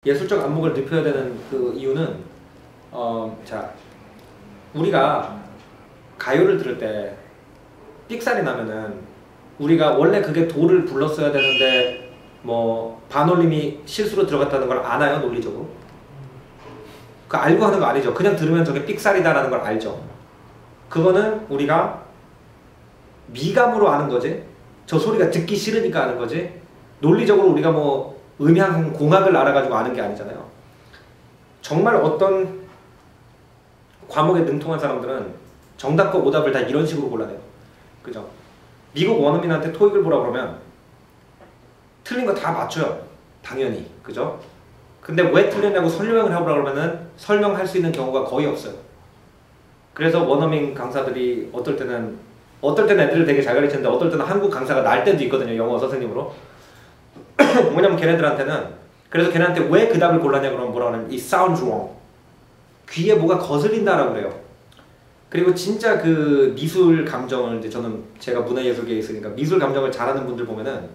예술적 안목을 눕혀야 되는 그 이유는 자, 우리가 가요를 들을 때 삑살이 나면은 우리가 원래 그게 도를 불렀어야 되는데 뭐 반올림이 실수로 들어갔다는 걸 아나요? 논리적으로? 그 알고 하는 거 아니죠. 그냥 들으면 저게 삑살이다라는 걸 알죠. 그거는 우리가 미감으로 아는 거지. 저 소리가 듣기 싫으니까 아는 거지. 논리적으로 우리가 뭐 음향 공학을 알아가지고 아는 게 아니잖아요. 정말 어떤 과목에 능통한 사람들은 정답과 오답을 다 이런 식으로 골라내요. 그죠? 미국 원어민한테 토익을 보라 그러면 틀린 거 다 맞춰요. 당연히. 그죠? 근데 왜 틀렸냐고 설명을 해보라 그러면은 설명할 수 있는 경우가 거의 없어요. 그래서 원어민 강사들이 어떨 때는 애들을 되게 잘 가르치는데 어떨 때는 한국 강사가 날 때도 있거든요. 영어 선생님으로. 뭐냐면 걔네들한테는 그래서 걔네한테 왜 그 답을 골랐냐 그러면 뭐라 하냐면 It sounds wrong. 귀에 뭐가 거슬린다라고 그래요. 그리고 진짜 그 미술 감정을 이제 저는 제가 문화예술계에 있으니까 미술 감정을 잘하는 분들 보면은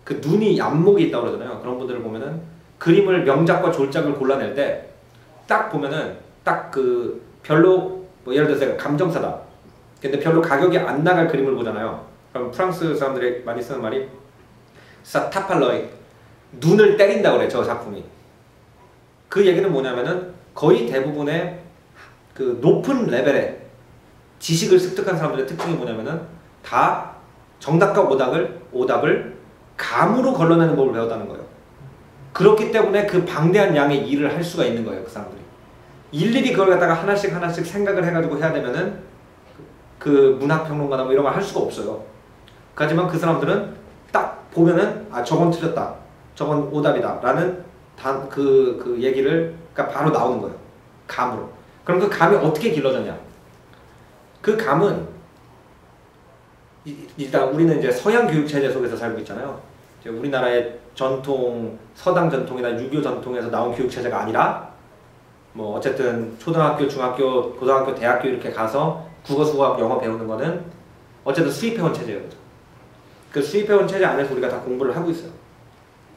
그 눈이 안목이 있다고 그러잖아요. 그런 분들을 보면은 그림을 명작과 졸작을 골라낼 때 딱 보면은 딱 그 별로 뭐 예를 들어서 감정사다. 근데 별로 가격이 안 나갈 그림을 보잖아요. 그럼 프랑스 사람들이 많이 쓰는 말이 사타팔러이 눈을 때린다고 그래. 저 작품이. 그 얘기는 뭐냐면은 거의 대부분의 그 높은 레벨의 지식을 습득한 사람들의 특징이 뭐냐면은 다 정답과 오답을 감으로 걸러내는 법을 배웠다는 거예요. 그렇기 때문에 그 방대한 양의 일을 할 수가 있는 거예요. 그 사람들이. 일일이 그걸 갖다가 하나씩 생각을 해가지고 해야 되면은 그 문학평론가나 뭐 이런 걸 할 수가 없어요. 하지만 그 사람들은 딱 보면은 아 저건 틀렸다. 저건 오답이다. 라는 그 얘기를 그러니까 바로 나오는 거예요. 감으로. 그럼 그 감이 어떻게 길러졌냐? 그 감은 일단 우리는 이제 서양 교육 체제 속에서 살고 있잖아요. 이제 우리나라의 전통 서당 전통이나 유교 전통에서 나온 교육 체제가 아니라 뭐 어쨌든 초등학교, 중학교, 고등학교, 대학교 이렇게 가서 국어, 수학, 영어 배우는 거는 어쨌든 수입해온 체제예요. 그 수입해온 체제 안에서 우리가 다 공부를 하고 있어요.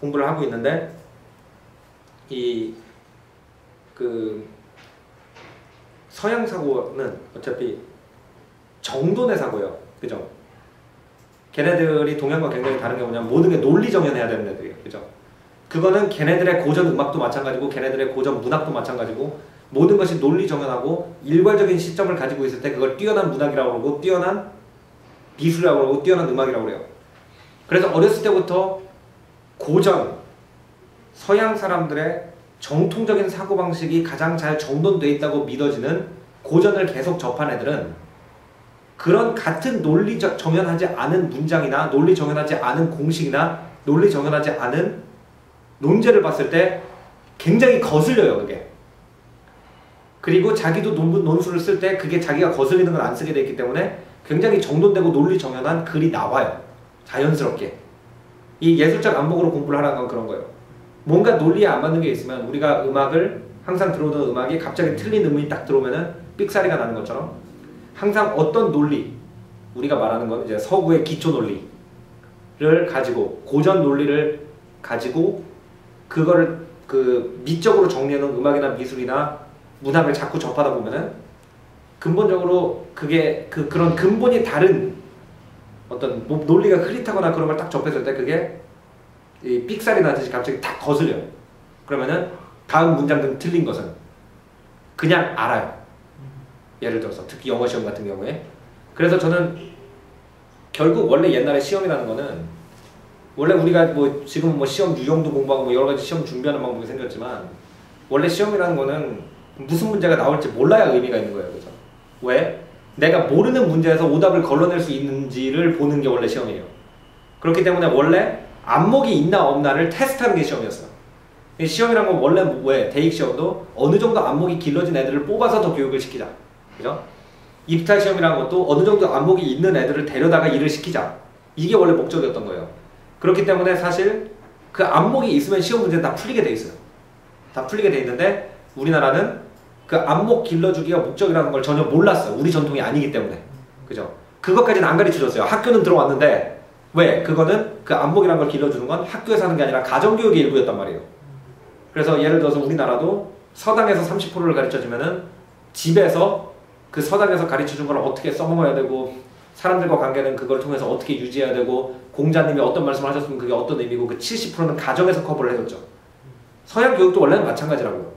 공부를 하고 있는데 그 서양 사고는 어차피 정돈의 사고예요. 그죠? 걔네들이 동양과 굉장히 다른 게 뭐냐면 모든 게 논리 정연해야 되는 애들이에요. 그죠? 그거는 걔네들의 고전 음악도 마찬가지고 걔네들의 고전 문학도 마찬가지고 모든 것이 논리 정연하고 일괄적인 시점을 가지고 있을 때 그걸 뛰어난 문학이라고 그러고 뛰어난 미술이라고 그러고 뛰어난 음악이라고 그래요. 그래서 어렸을 때부터 고전 서양 사람들의 정통적인 사고방식이 가장 잘 정돈되어 있다고 믿어지는 고전을 계속 접한 애들은 그런 같은 논리 정연하지 않은 문장이나 논리 정연하지 않은 공식이나 논리 정연하지 않은 논제를 봤을 때 굉장히 거슬려요. 그게. 그리고 자기도 논술을 쓸 때 그게 자기가 거슬리는 걸 안 쓰게 돼 있기 때문에 굉장히 정돈되고 논리 정연한 글이 나와요. 자연스럽게. 이 예술적 안목으로 공부를 하라는 건 그런 거예요. 뭔가 논리에 안 맞는 게 있으면 우리가 음악을 항상 들어오던 음악이 갑자기 틀린 음이 딱 들어오면은 삑사리가 나는 것처럼 항상 어떤 논리 우리가 말하는 건 이제 서구의 기초 논리를 가지고 고전 논리를 가지고 그거를 그 미적으로 정리해놓은 음악이나 미술이나 문학을 자꾸 접하다 보면은 근본적으로 그게 그런 근본이 다른 어떤 논리가 흐릿하거나 그런 걸 딱 접했을 때 그게 이 삑살이 나듯이 갑자기 딱 거슬려요. 그러면은 다음 문장 등 틀린 것은 그냥 알아요. 예를 들어서 특히 영어 시험 같은 경우에. 그래서 저는 결국 원래 옛날에 시험이라는 거는 원래 우리가 뭐 지금 뭐 시험 유형도 공부하고 뭐 여러 가지 시험 준비하는 방법이 생겼지만 원래 시험이라는 거는 무슨 문제가 나올지 몰라야 의미가 있는 거예요. 그죠? 왜? 내가 모르는 문제에서 오답을 걸러낼 수 있는지를 보는 게 원래 시험이에요. 그렇기 때문에 원래 안목이 있나 없나를 테스트하는 게 시험이었어요. 시험이란 건 원래 왜 대입 시험도 어느 정도 안목이 길러진 애들을 뽑아서 더 교육을 시키자. 그죠? 입탈 시험이라는 것도 어느 정도 안목이 있는 애들을 데려다가 일을 시키자. 이게 원래 목적이었던 거예요. 그렇기 때문에 사실 그 안목이 있으면 시험 문제는 다 풀리게 돼 있어요. 다 풀리게 돼 있는데 우리나라는 그 안목 길러주기가 목적이라는 걸 전혀 몰랐어요. 우리 전통이 아니기 때문에. 그죠? 그것까지는 안 가르쳐줬어요. 학교는 들어왔는데 왜? 그거는 그 안목이라는 걸 길러주는 건 학교에서 하는 게 아니라 가정교육의 일부였단 말이에요. 그래서 예를 들어서 우리나라도 서당에서 30%를 가르쳐주면은 집에서 그 서당에서 가르쳐준 걸 어떻게 써먹어야 되고 사람들과 관계는 그걸 통해서 어떻게 유지해야 되고 공자님이 어떤 말씀을 하셨으면 그게 어떤 의미고 그 70%는 가정에서 커버를 해줬죠. 서양 교육도 원래는 마찬가지라고요.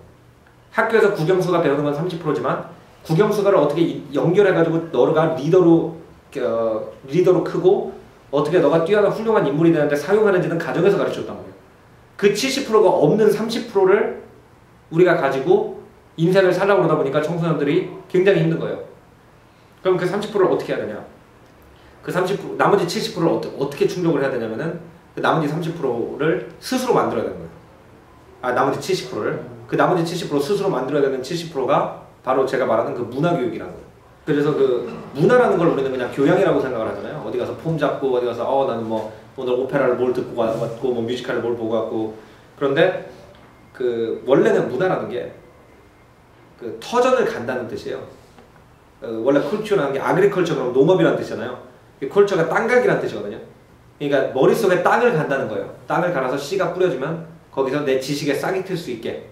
학교에서 국영수가 배우는 건 30%지만 국영수가를 어떻게 연결해가지고 너가 리더로 크고 어떻게 너가 뛰어난 훌륭한 인물이 되는데 사용하는지는 가정에서 가르쳐줬단 말이에요. 그 70%가 없는 30%를 우리가 가지고 인생을 살라고 그러다 보니까 청소년들이 굉장히 힘든 거예요. 그럼 그 30%를 어떻게 해야 되냐? 그 30%, 나머지 70%를 어떻게 충족을 해야 되냐면은 그 나머지 30%를 스스로 만들어야 되는 거예요. 나머지 70%를. 그 나머지 70% 스스로 만들어야 되는 70%가 바로 제가 말하는 그 문화교육이라는 거예요. 그래서 그 문화라는 걸 우리는 그냥 교양이라고 생각을 하잖아요. 어디 가서 폼 잡고 어디 가서 나는 뭐 오늘 오페라를 뭘 듣고 왔고 뭐 뮤지컬을 뭘 보고 왔고. 그런데 그 원래는 문화라는 게 그 터전을 간다는 뜻이에요. 원래 컬처라는 게 아그리컬처 그럼 농업이라는 뜻이잖아요. 컬처가 땅갈기라는 뜻이거든요. 그러니까 머릿속에 땅을 간다는 거예요. 땅을 갈아서 씨가 뿌려지면 거기서 내 지식에 싹이 틀 수 있게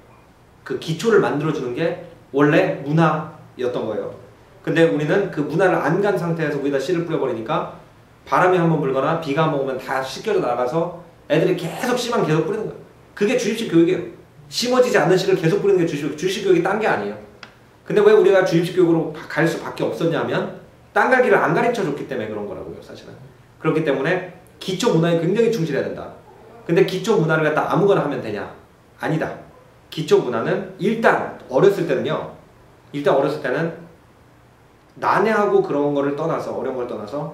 그 기초를 만들어주는 게 원래 문화였던 거예요. 근데 우리는 그 문화를 안 간 상태에서 위에다 씨를 뿌려버리니까 바람이 한번 불거나 비가 한번 오면 다 씻겨져 나가서 애들이 계속 씨만 계속 뿌리는 거예요. 그게 주입식 교육이에요. 심어지지 않는 씨를 계속 뿌리는 게 주입식 교육이 딴 게 아니에요. 근데 왜 우리가 주입식 교육으로 갈 수밖에 없었냐면 땅갈기를 안 가르쳐줬기 때문에 그런 거라고요, 사실은. 그렇기 때문에 기초 문화에 굉장히 충실해야 된다. 근데 기초 문화를 갖다 아무거나 하면 되냐? 아니다. 기초 문화는 일단 어렸을 때는 난해하고 그런 거를 떠나서 어려운 걸 떠나서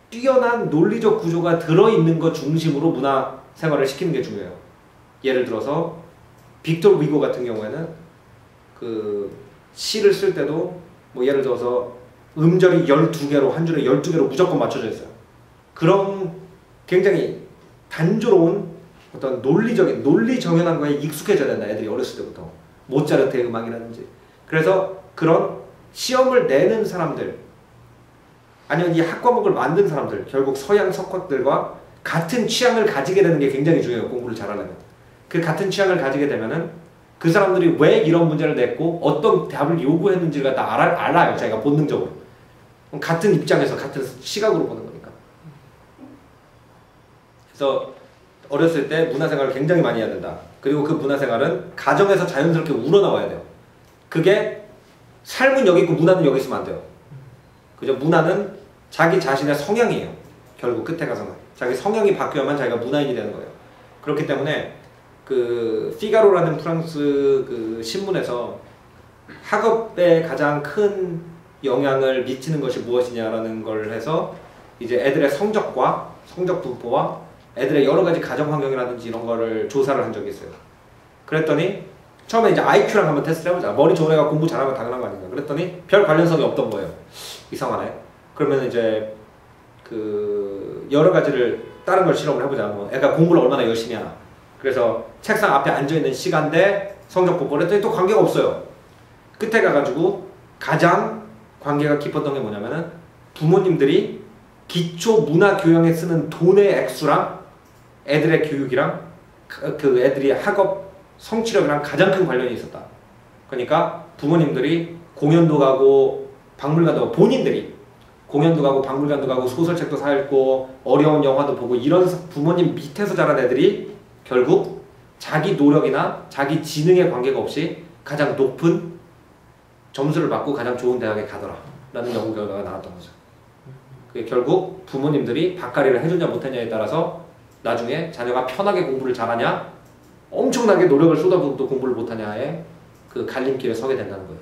뛰어난 논리적 구조가 들어있는 것 중심으로 문화 생활을 시키는 게 중요해요. 예를 들어서 빅토르 위고 같은 경우에는 그 시를 쓸 때도 뭐 예를 들어서 음절이 12개로 한 줄에 12개로 무조건 맞춰져 있어요. 그런 굉장히 단조로운 어떤 논리 정연한 거에 익숙해져야 된다. 애들이 어렸을 때부터. 모차르트의 음악이라든지. 그래서 그런 시험을 내는 사람들 아니면 이 학과목을 만든 사람들 결국 서양 석학들과 같은 취향을 가지게 되는 게 굉장히 중요해요. 공부를 잘하려면. 그 같은 취향을 가지게 되면은 그 사람들이 왜 이런 문제를 냈고 어떤 답을 요구했는지가 다 알아요. 자기가 본능적으로. 같은 입장에서 같은 시각으로 보는 거니까. 그래서 어렸을 때 문화생활을 굉장히 많이 해야 된다. 그리고 그 문화생활은 가정에서 자연스럽게 우러나와야 돼요. 그게 삶은 여기 있고 문화는 여기 있으면 안 돼요. 그죠? 문화는 자기 자신의 성향이에요. 결국 끝에 가서는. 자기 성향이 바뀌어야만 자기가 문화인이 되는 거예요. 그렇기 때문에 그 피가로라는 프랑스 그 신문에서 학업에 가장 큰 영향을 미치는 것이 무엇이냐라는 걸 해서 이제 애들의 성적과 성적 분포와 애들의 여러 가지 가정 환경이라든지 이런 거를 조사를 한 적이 있어요. 그랬더니 처음에 이제 IQ랑 한번 테스트를 해보자. 머리 좋은 애가 공부 잘하면 당연한 거 아닌가. 그랬더니 별 관련성이 없던 거예요. 이상하네. 그러면 이제 그 여러 가지를 다른 걸 실험을 해보자. 뭐 애가 공부를 얼마나 열심히 하나. 그래서 책상 앞에 앉아있는 시간대 성적 분포를 했더니 또 관계가 없어요. 끝에 가가지고 가장 관계가 깊었던 게 뭐냐면은 부모님들이 기초 문화 교양에 쓰는 돈의 액수랑 애들의 교육이랑 그 애들이 학업 성취력이랑 가장 큰 관련이 있었다. 그러니까 부모님들이 공연도 가고 박물관도 가고 본인들이 공연도 가고 박물관도 가고 소설책도 사 읽고 어려운 영화도 보고 이런 부모님 밑에서 자란 애들이 결국 자기 노력이나 자기 지능에 관계가 없이 가장 높은 점수를 받고 가장 좋은 대학에 가더라 라는 연구 결과가 나왔던 거죠. 그게 결국 부모님들이 밥가리를 해주냐 못했냐에 따라서 나중에 자녀가 편하게 공부를 잘하냐 엄청나게 노력을 쏟아부어도 공부를 못하냐의 그 갈림길에 서게 된다는 거예요.